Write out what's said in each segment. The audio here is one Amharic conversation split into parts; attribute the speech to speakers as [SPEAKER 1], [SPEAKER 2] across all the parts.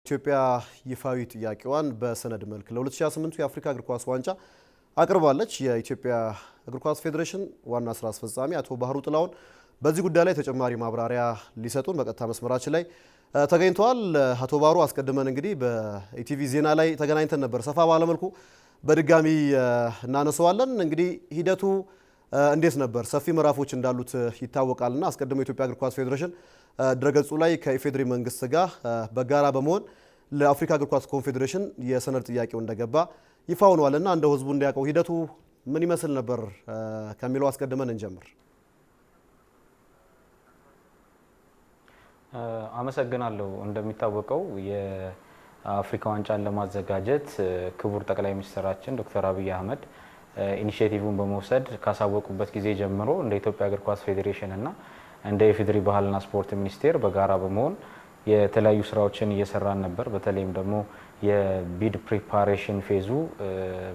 [SPEAKER 1] ኢትዮጵያ ይፋዊ ጥያቄዋን በሰነድ መልክ ለ2028 የአፍሪካ እግር ኳስ ዋንጫ አቅርባለች። የኢትዮጵያ እግር ኳስ ፌዴሬሽን ዋና ስራ አስፈጻሚ አቶ ባህሩ ጥላሁን በዚህ ጉዳይ ላይ ተጨማሪ ማብራሪያ ሊሰጡን በቀጥታ መስመራችን ላይ ተገኝተዋል። አቶ ባህሩ አስቀድመን እንግዲህ በኢቲቪ ዜና ላይ ተገናኝተን ነበር። ሰፋ ባለመልኩ በድጋሚ እናነሳዋለን። እንግዲህ ሂደቱ እንዴት ነበር? ሰፊ ምዕራፎች እንዳሉት ይታወቃልና አስቀድሞ የኢትዮጵያ እግር ኳስ ፌዴሬሽን ድረገጹ ላይ ከኢፌዴሪ መንግስት ጋር በጋራ በመሆን ለአፍሪካ እግር ኳስ ኮንፌዴሬሽን የሰነድ ጥያቄው እንደገባ ይፋ ሆኗልና እንደው ህዝቡ እንዲያውቀው ሂደቱ ምን ይመስል ነበር ከሚለው አስቀድመን እንጀምር።
[SPEAKER 2] አመሰግናለሁ። እንደሚታወቀው የአፍሪካ ዋንጫን ለማዘጋጀት ክቡር ጠቅላይ ሚኒስትራችን ዶክተር አብይ አህመድ ኢኒሺዬቲቭን በመውሰድ ካሳወቁበት ጊዜ ጀምሮ እንደ ኢትዮጵያ እግር ኳስ ፌዴሬሽን እና እንደ ኢፌዴሪ ባህልና ስፖርት ሚኒስቴር በጋራ በመሆን የተለያዩ ስራዎችን እየሰራን ነበር። በተለይም ደግሞ የቢድ ፕሪፓሬሽን ፌዙ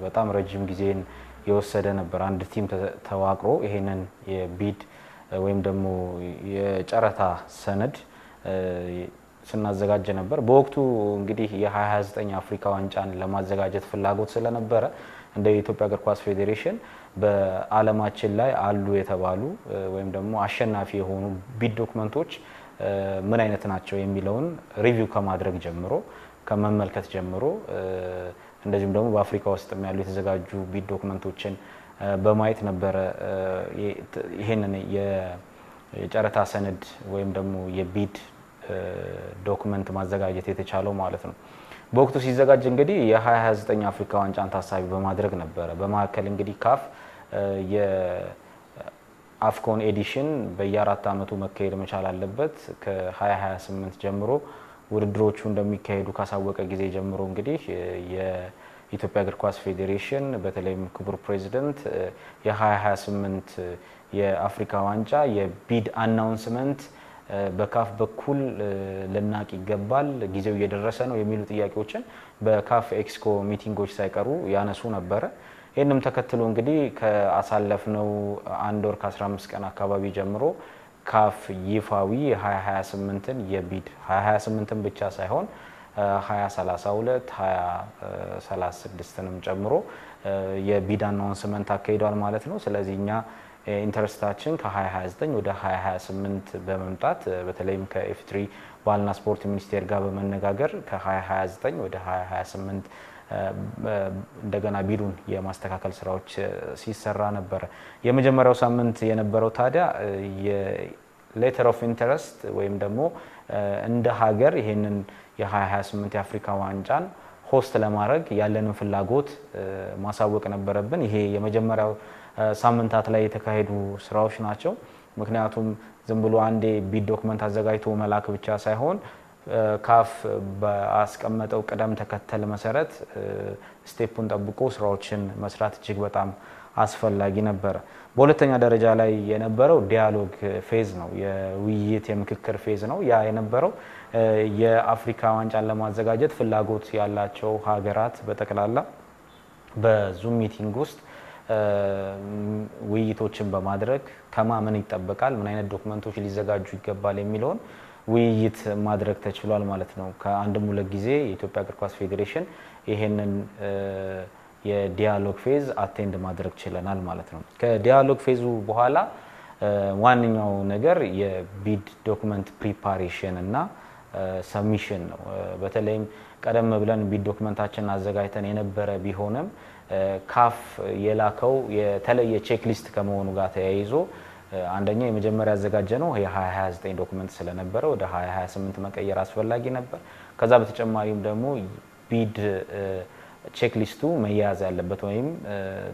[SPEAKER 2] በጣም ረጅም ጊዜን የወሰደ ነበር። አንድ ቲም ተዋቅሮ ይሄንን የቢድ ወይም ደግሞ የጨረታ ሰነድ ስናዘጋጅ ነበር። በወቅቱ እንግዲህ የ2029 አፍሪካ ዋንጫን ለማዘጋጀት ፍላጎት ስለነበረ እንደ ኢትዮጵያ እግር ኳስ ፌዴሬሽን በዓለማችን ላይ አሉ የተባሉ ወይም ደግሞ አሸናፊ የሆኑ ቢድ ዶክመንቶች ምን አይነት ናቸው የሚለውን ሪቪው ከማድረግ ጀምሮ ከመመልከት ጀምሮ እንደዚሁም ደግሞ በአፍሪካ ውስጥ ያሉ የተዘጋጁ ቢድ ዶክመንቶችን በማየት ነበረ ይሄንን የጨረታ ሰነድ ወይም ደግሞ የቢድ ዶክመንት ማዘጋጀት የተቻለው ማለት ነው። በወቅቱ ሲዘጋጅ እንግዲህ የ2029 አፍሪካ ዋንጫን ታሳቢ በማድረግ ነበረ። በማዕከል እንግዲህ ካፍ የአፍኮን ኤዲሽን በየ4 ዓመቱ መካሄድ መቻል አለበት። ከ2028 ጀምሮ ውድድሮቹ እንደሚካሄዱ ካሳወቀ ጊዜ ጀምሮ እንግዲህ የኢትዮጵያ እግር ኳስ ፌዴሬሽን በተለይም ክቡር ፕሬዚደንት የ2028 የአፍሪካ ዋንጫ የቢድ አናውንስመንት በካፍ በኩል ልናቅ ይገባል፣ ጊዜው እየደረሰ ነው የሚሉ ጥያቄዎችን በካፍ ኤክስኮ ሚቲንጎች ሳይቀሩ ያነሱ ነበረ። ይህንም ተከትሎ እንግዲህ ከአሳለፍነው 1 ወር ከ15 ቀን አካባቢ ጀምሮ ካፍ ይፋዊ 2028ን የቢድ 2028ን ብቻ ሳይሆን 2032 2036ንም ጨምሮ የቢድ አናውንስመንት አካሂዷል ማለት ነው። ስለዚህ እኛ ኢንተረስታችን ከ2029 ወደ 2028 በመምጣት በተለይም ከኢፌዴሪ ባህልና ስፖርት ሚኒስቴር ጋር በመነጋገር ከ2029 ወደ 2028 እንደገና ቢዱን የማስተካከል ስራዎች ሲሰራ ነበር። የመጀመሪያው ሳምንት የነበረው ታዲያ የሌተር ኦፍ ኢንተረስት ወይም ደግሞ እንደ ሀገር ይሄንን የ2028 የአፍሪካ ዋንጫን ሆስት ለማድረግ ያለንን ፍላጎት ማሳወቅ ነበረብን። ይሄ የመጀመሪያው ሳምንታት ላይ የተካሄዱ ስራዎች ናቸው። ምክንያቱም ዝም ብሎ አንዴ ቢድ ዶክመንት አዘጋጅቶ መላክ ብቻ ሳይሆን ካፍ በአስቀመጠው ቅደም ተከተል መሰረት ስቴፑን ጠብቆ ስራዎችን መስራት እጅግ በጣም አስፈላጊ ነበር። በሁለተኛ ደረጃ ላይ የነበረው ዲያሎግ ፌዝ ነው። የውይይት የምክክር ፌዝ ነው። ያ የነበረው የአፍሪካ ዋንጫን ለማዘጋጀት ፍላጎት ያላቸው ሀገራት በጠቅላላ በዙም ሚቲንግ ውስጥ ውይይቶችን በማድረግ ከማመን ይጠበቃል፣ ምን አይነት ዶክመንቶች ሊዘጋጁ ይገባል የሚለውን ውይይት ማድረግ ተችሏል ማለት ነው። ከአንድም ሁለት ጊዜ የኢትዮጵያ እግር ኳስ ፌዴሬሽን ይሄንን የዲያሎግ ፌዝ አቴንድ ማድረግ ችለናል ማለት ነው። ከዲያሎግ ፌዙ በኋላ ዋነኛው ነገር የቢድ ዶክመንት ፕሪፓሬሽን እና ሰብሚሽን ነው። በተለይም ቀደም ብለን ቢድ ዶክመንታችንን አዘጋጅተን የነበረ ቢሆንም ካፍ የላከው የተለየ ቼክሊስት ከመሆኑ ጋር ተያይዞ አንደኛ የመጀመሪያ ያዘጋጀ ነው የ2029 ዶክመንት ስለነበረ ወደ 2028 መቀየር አስፈላጊ ነበር። ከዛ በተጨማሪም ደግሞ ቢድ ቼክሊስቱ መያያዝ ያለበት ወይም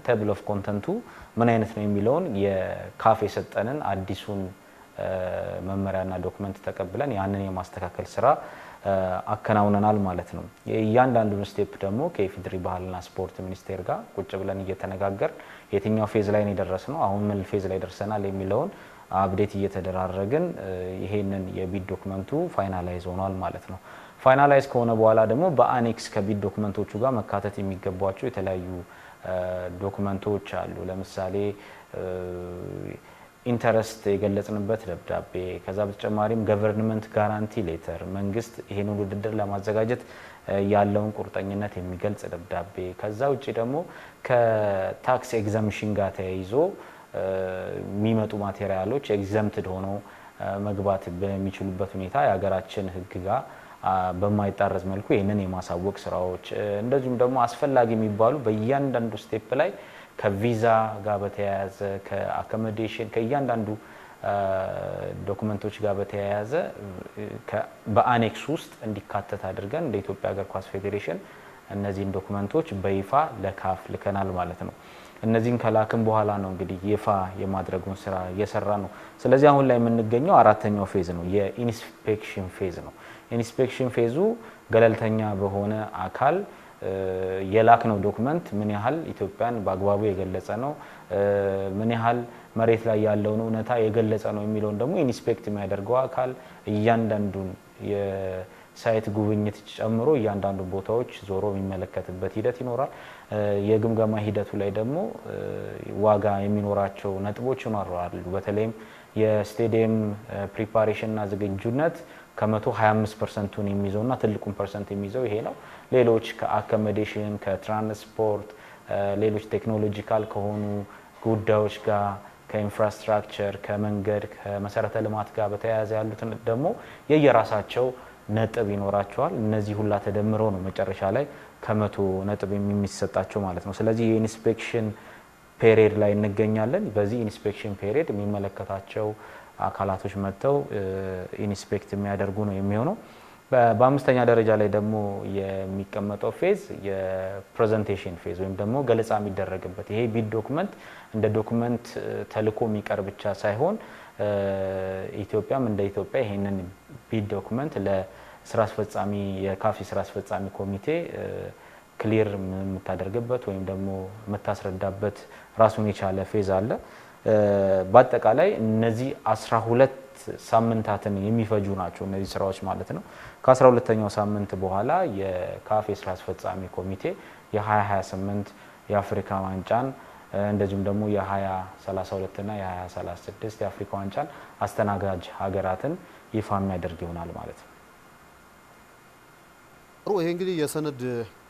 [SPEAKER 2] ቴብል ኦፍ ኮንተንቱ ምን አይነት ነው የሚለውን የካፍ የሰጠንን አዲሱን መመሪያና ዶክመንት ተቀብለን ያንን የማስተካከል ስራ አከናውነናል ማለት ነው። እያንዳንዱን ስቴፕ ደግሞ ከኢፌዴሪ ባህልና ስፖርት ሚኒስቴር ጋር ቁጭ ብለን እየተነጋገር የትኛው ፌዝ ላይ ነው የደረስነው፣ አሁን ምን ፌዝ ላይ ደርሰናል የሚለውን አፕዴት እየተደራረግን ይሄንን የቢድ ዶክመንቱ ፋይናላይዝ ሆኗል ማለት ነው። ፋይናላይዝ ከሆነ በኋላ ደግሞ በአኔክስ ከቢድ ዶክመንቶቹ ጋር መካተት የሚገባቸው የተለያዩ ዶክመንቶች አሉ። ለምሳሌ ኢንተረስት የገለጽንበት ደብዳቤ ከዛ በተጨማሪም ገቨርንመንት ጋራንቲ ሌተር መንግስት ይሄንን ውድድር ለማዘጋጀት ያለውን ቁርጠኝነት የሚገልጽ ደብዳቤ ከዛ ውጪ ደግሞ ከታክስ ኤግዛምሽን ጋር ተያይዞ የሚመጡ ማቴሪያሎች ኤግዘምትድ ሆነው መግባት በሚችሉበት ሁኔታ የሀገራችን ሕግ ጋር በማይጣረስ መልኩ ይሄንን የማሳወቅ ስራዎች እንደዚሁም ደግሞ አስፈላጊ የሚባሉ በእያንዳንዱ ስቴፕ ላይ ከቪዛ ጋር በተያያዘ ከአኮሞዴሽን ከእያንዳንዱ ዶክመንቶች ጋር በተያያዘ በአኔክስ ውስጥ እንዲካተት አድርገን እንደ ኢትዮጵያ እግር ኳስ ፌዴሬሽን እነዚህን ዶክመንቶች በይፋ ለካፍ ልከናል ማለት ነው። እነዚህን ከላክን በኋላ ነው እንግዲህ ይፋ የማድረጉን ስራ እየሰራ ነው። ስለዚህ አሁን ላይ የምንገኘው አራተኛው ፌዝ ነው፣ የኢንስፔክሽን ፌዝ ነው። ኢንስፔክሽን ፌዙ ገለልተኛ በሆነ አካል የላክነው ዶክመንት ምን ያህል ኢትዮጵያን በአግባቡ የገለጸ ነው፣ ምን ያህል መሬት ላይ ያለውን እውነታ የገለጸ ነው የሚለውን ደግሞ ኢንስፔክት የሚያደርገው አካል እያንዳንዱን የሳይት ጉብኝት ጨምሮ እያንዳንዱ ቦታዎች ዞሮ የሚመለከትበት ሂደት ይኖራል። የግምገማ ሂደቱ ላይ ደግሞ ዋጋ የሚኖራቸው ነጥቦች ይኖራሉ። በተለይም የስቴዲየም ፕሪፓሬሽንና ዝግጁነት ከ125% የሚይዘውና ትልቁን ፐርሰንት የሚይዘው ይሄ ነው። ሌሎች ከአኮሞዴሽን ከትራንስፖርት ሌሎች ቴክኖሎጂካል ከሆኑ ጉዳዮች ጋር ከኢንፍራስትራክቸር ከመንገድ ከመሰረተ ልማት ጋር በተያያዘ ያሉትን ደግሞ የየራሳቸው ነጥብ ይኖራቸዋል። እነዚህ ሁላ ተደምረው ነው መጨረሻ ላይ ከ100 ነጥብ የሚሰጣቸው ማለት ነው። ስለዚህ የኢንስፔክሽን ፔሪየድ ላይ እንገኛለን። በዚህ ኢንስፔክሽን ፔሪየድ የሚመለከታቸው አካላቶች መጥተው ኢንስፔክት የሚያደርጉ ነው የሚሆነው። በአምስተኛ ደረጃ ላይ ደግሞ የሚቀመጠው ፌዝ የፕሬዘንቴሽን ፌዝ ወይም ደግሞ ገለጻ የሚደረግበት ይሄ ቢድ ዶክመንት እንደ ዶክመንት ተልኮ የሚቀር ብቻ ሳይሆን ኢትዮጵያም እንደ ኢትዮጵያ ይሄንን ቢድ ዶክመንት ለስራ አስፈጻሚ የካፍ ስራ አስፈጻሚ ኮሚቴ ክሊር የምታደርግበት ወይም ደግሞ የምታስረዳበት ራሱን የቻለ ፌዝ አለ። በአጠቃላይ እነዚህ 12 ሳምንታትን የሚፈጁ ናቸው እነዚህ ስራዎች ማለት ነው። ከ12ኛው ሳምንት በኋላ የካፍ ስራ አስፈጻሚ ኮሚቴ የ2028 የአፍሪካ ዋንጫን እንደዚሁም ደግሞ የ2032 እና የ2036 የአፍሪካ ዋንጫን አስተናጋጅ ሀገራትን ይፋ የሚያደርግ ይሆናል ማለት ነው።
[SPEAKER 1] ይሄ እንግዲህ የሰነድ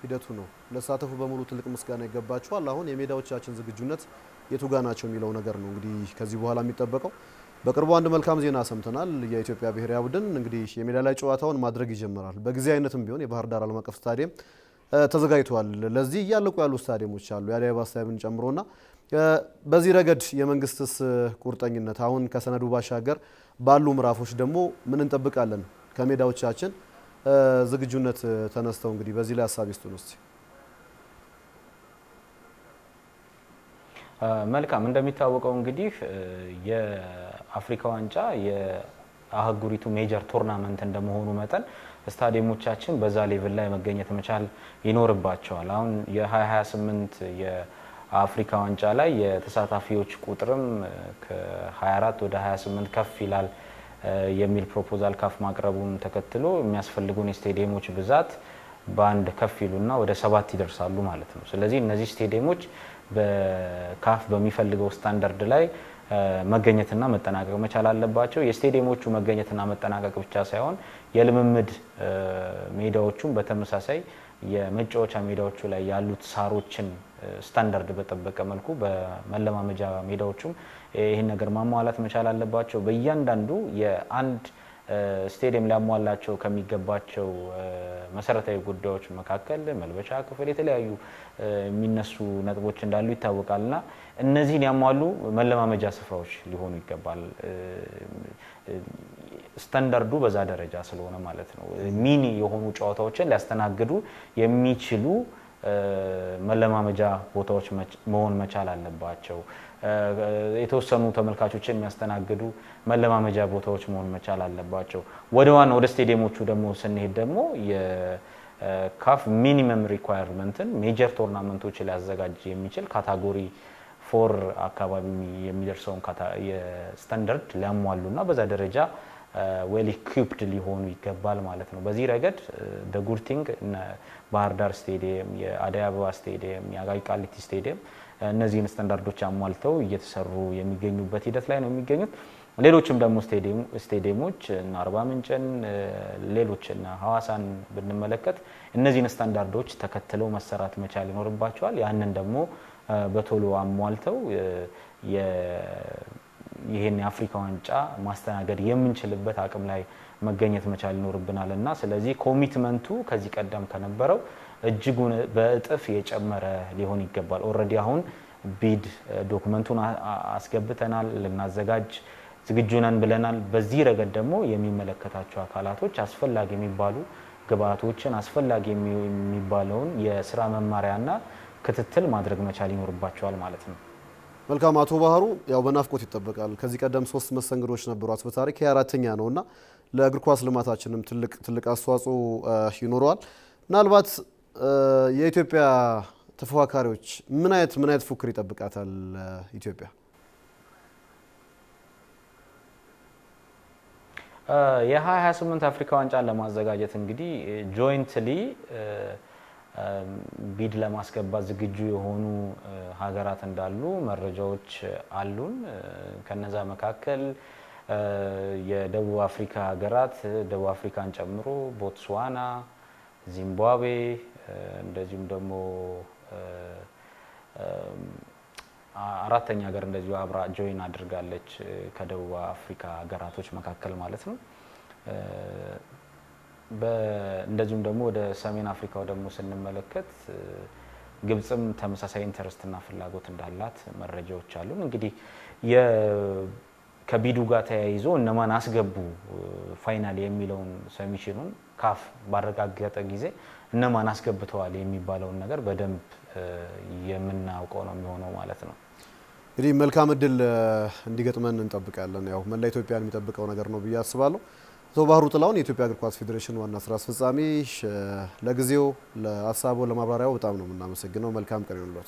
[SPEAKER 1] ሂደቱ ነው። ለተሳተፉ በሙሉ ትልቅ ምስጋና ይገባቸዋል። አሁን የሜዳዎቻችን ዝግጁነት የቱ ጋ ናቸው የሚለው ነገር ነው እንግዲህ ከዚህ በኋላ የሚጠበቀው። በቅርቡ አንድ መልካም ዜና ሰምተናል። የኢትዮጵያ ብሔራዊ ቡድን እንግዲህ የሜዳ ላይ ጨዋታውን ማድረግ ይጀምራል። በጊዜያዊነትም ቢሆን የባህር ዳር ዓለም አቀፍ ስታዲየም ተዘጋጅቷል። ለዚህ እያለቁ ያሉ ስታዲየሞች አሉ የአዲስ አበባ ስታዲየምን ጨምሮና በዚህ ረገድ የመንግስትስ ቁርጠኝነት አሁን ከሰነዱ ባሻገር ባሉ ምዕራፎች ደግሞ ምን እንጠብቃለን? ከሜዳዎቻችን ዝግጁነት ተነስተው እንግዲህ በዚህ ላይ ሀሳብ ይስጡን እስቲ።
[SPEAKER 2] መልካም። እንደሚታወቀው እንግዲህ የአፍሪካ ዋንጫ የአህጉሪቱ ሜጀር ቶርናመንት እንደመሆኑ መጠን ስታዲየሞቻችን በዛ ሌቭል ላይ መገኘት መቻል ይኖርባቸዋል። አሁን የ2028 የአፍሪካ ዋንጫ ላይ የተሳታፊዎች ቁጥርም ከ24 ወደ 28 ከፍ ይላል የሚል ፕሮፖዛል ካፍ ማቅረቡን ተከትሎ የሚያስፈልጉን የስቴዲየሞች ብዛት በአንድ ከፍ ይሉና ወደ 7 ይደርሳሉ ማለት ነው። ስለዚህ እነዚህ ስቴዲየሞች በካፍ በሚፈልገው ስታንዳርድ ላይ መገኘትና መጠናቀቅ መቻል አለባቸው። የስቴዲየሞቹ መገኘትና መጠናቀቅ ብቻ ሳይሆን የልምምድ ሜዳዎቹም በተመሳሳይ የመጫወቻ ሜዳዎቹ ላይ ያሉት ሳሮችን ስታንዳርድ በጠበቀ መልኩ በመለማመጃ ሜዳዎቹም ይህን ነገር ማሟላት መቻል አለባቸው። በእያንዳንዱ የአንድ ስቴዲየም ሊያሟላቸው ከሚገባቸው መሰረታዊ ጉዳዮች መካከል መልበሻ ክፍል፣ የተለያዩ የሚነሱ ነጥቦች እንዳሉ ይታወቃልና እነዚህን ያሟሉ መለማመጃ ስፍራዎች ሊሆኑ ይገባል። ስታንዳርዱ በዛ ደረጃ ስለሆነ ማለት ነው። ሚኒ የሆኑ ጨዋታዎችን ሊያስተናግዱ የሚችሉ መለማመጃ ቦታዎች መሆን መቻል አለባቸው። የተወሰኑ ተመልካቾችን የሚያስተናግዱ መለማመጃ ቦታዎች መሆን መቻል አለባቸው። ወደ ስቴዲየሞቹ ደግሞ ስንሄድ ደግሞ የካፍ ሚኒመም ሪኳየርመንትን ሜጀር ቶርናመንቶች ሊያዘጋጅ የሚችል ካታጎሪ 4 አካባቢ የሚደርሰውን የስታንዳርድ ሊያሟሉና በዛ ደረጃ ዌል ኢኩፕድ ሊሆኑ ይገባል ማለት ነው። በዚህ ረገድ ጉድ ቲንግ ባህር ዳር ስቴዲየም፣ የአዲስ አበባ ስቴዲየም፣ የአቃቂ ቃሊቲ ስቴዲየም እነዚህን ስታንዳርዶች አሟልተው እየተሰሩ የሚገኙበት ሂደት ላይ ነው የሚገኙት። ሌሎችም ደግሞ ስቴዲየሞች እና አርባ ምንጭን ሌሎች እና ሐዋሳን ብንመለከት እነዚህን ስታንዳርዶች ተከትለው መሰራት መቻል ይኖርባቸዋል። ያንን ደግሞ በቶሎ አሟልተው ይሄን የአፍሪካ ዋንጫ ማስተናገድ የምንችልበት አቅም ላይ መገኘት መቻል ይኖርብናል እና ስለዚህ ኮሚትመንቱ ከዚህ ቀደም ከነበረው እጅጉን በእጥፍ የጨመረ ሊሆን ይገባል። ኦልሬዲ አሁን ቢድ ዶክመንቱን አስገብተናል፣ ልናዘጋጅ ዝግጁ ነን ብለናል። በዚህ ረገድ ደግሞ የሚመለከታቸው አካላቶች አስፈላጊ የሚባሉ ግብአቶችን አስፈላጊ የሚባለውን የስራ መማሪያና ክትትል ማድረግ መቻል ይኖርባቸዋል ማለት ነው።
[SPEAKER 1] መልካም አቶ ባህሩ ያው በናፍቆት ይጠበቃል። ከዚህ ቀደም 3 መስተንግዶች ነበሯት በታሪክ የአራተኛ ነውና ለእግር ኳስ ልማታችንም ትልቅ አስተዋጽኦ ይኖረዋል። ምናልባት የኢትዮጵያ ተፎካካሪዎች ምን አይነት ፉክክር ይጠብቃታል ኢትዮጵያ?
[SPEAKER 2] የ2028 አፍሪካ ዋንጫን ለማዘጋጀት እንግዲህ ጆይንትሊ ቢድ ለማስገባት ዝግጁ የሆኑ ሀገራት እንዳሉ መረጃዎች አሉን። ከነዛ መካከል የደቡብ አፍሪካ ሀገራት ደቡብ አፍሪካን ጨምሮ ቦትስዋና፣ ዚምባብዌ እንደዚሁም ደግሞ አራተኛ ሀገር እንደዚሁ አብራ ጆይን አድርጋለች ከደቡብ አፍሪካ ሀገራቶች መካከል ማለት ነው። እንደዚሁም ደግሞ ወደ ሰሜን አፍሪካው ደግሞ ስንመለከት ግብጽም ተመሳሳይ ኢንተረስትና ፍላጎት እንዳላት መረጃዎች አሉን። እንግዲህ ከቢዱ ጋር ተያይዞ እነማን አስገቡ ፋይናል የሚለውን ሰሚሽኑን ካፍ ባረጋገጠ ጊዜ እነማን አስገብተዋል የሚባለውን ነገር በደንብ የምናውቀው ነው የሚሆነው ማለት ነው።
[SPEAKER 1] እንግዲህ መልካም እድል እንዲገጥመን እንጠብቃለን። ያው መላ ኢትዮጵያን የሚጠብቀው ነገር ነው ብዬ አስባለሁ። አቶ ባህሩ ጥላሁን የኢትዮጵያ እግር ኳስ ፌዴሬሽን ዋና ስራ አስፈጻሚ፣ ለጊዜው ለሀሳቡ ለማብራሪያው በጣም ነው የምናመሰግነው። መልካም ቀን ይሁንልዎት።